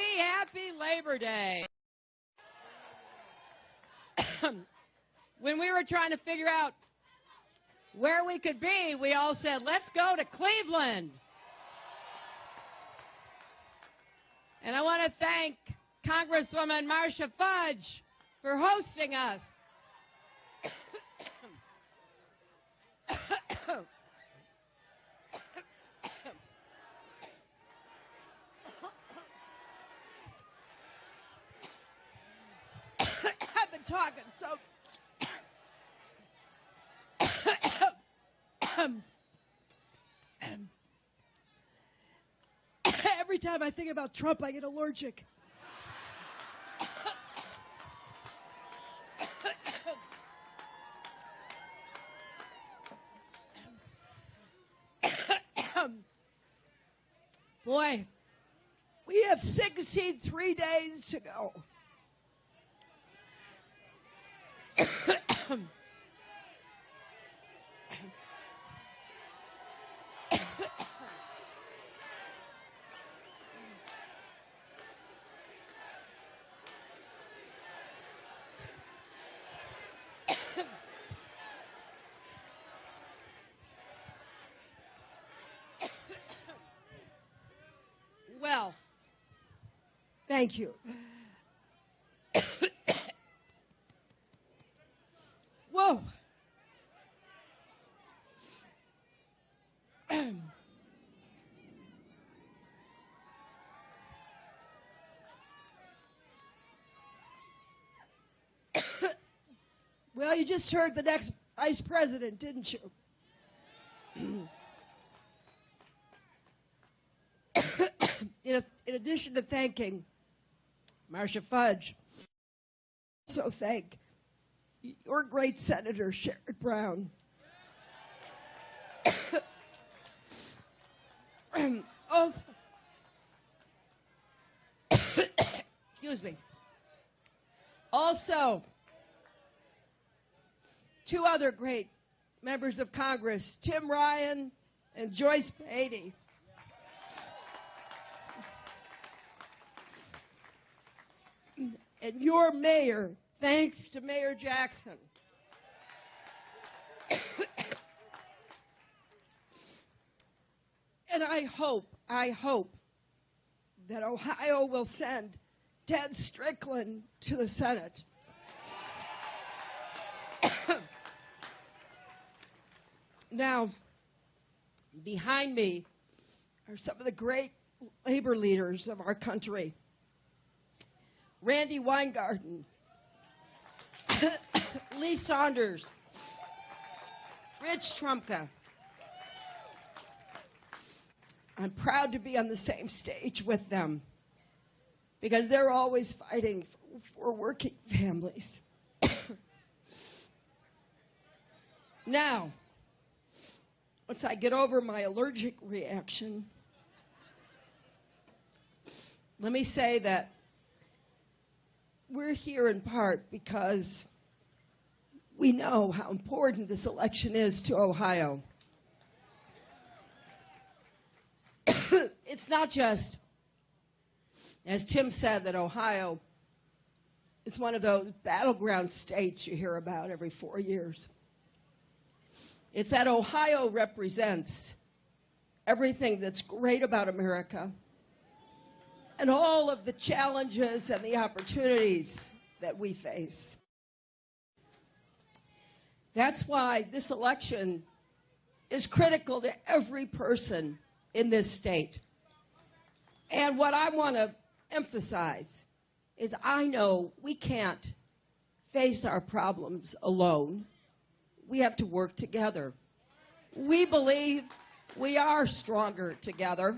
Happy Labor Day. When we were trying to figure out where we could be, we all said, let's go to Cleveland. And I want to thank Congresswoman Marcia Fudge for hosting us. I've been talking so... Every time I think about Trump, I get allergic. Boy, we have 63 days to go. Well, thank you. Whoa. Well, you just heard the next vice president, didn't you? In addition to thanking Marcia Fudge, I also thank your great Senator Sherrod Brown. Also, excuse me. Also, two other great members of Congress, Tim Ryan and Joyce Beatty. And your mayor, thanks to Mayor Jackson. And I hope that Ohio will send Ted Strickland to the Senate. Now, behind me are some of the great labor leaders of our country. Randy Weingarten, Lee Saunders, Rich Trumka. I'm proud to be on the same stage with them because they're always fighting for working families. Now, once I get over my allergic reaction, let me say that we're here in part because we know how important this election is to Ohio. It's not just, as Tim said, that Ohio is one of those battleground states you hear about every 4 years. It's that Ohio represents everything that's great about America and all of the challenges and the opportunities that we face. That's why this election is critical to every person in this state. And what I want to emphasize is I know we can't face our problems alone. We have to work together. We believe we are stronger together.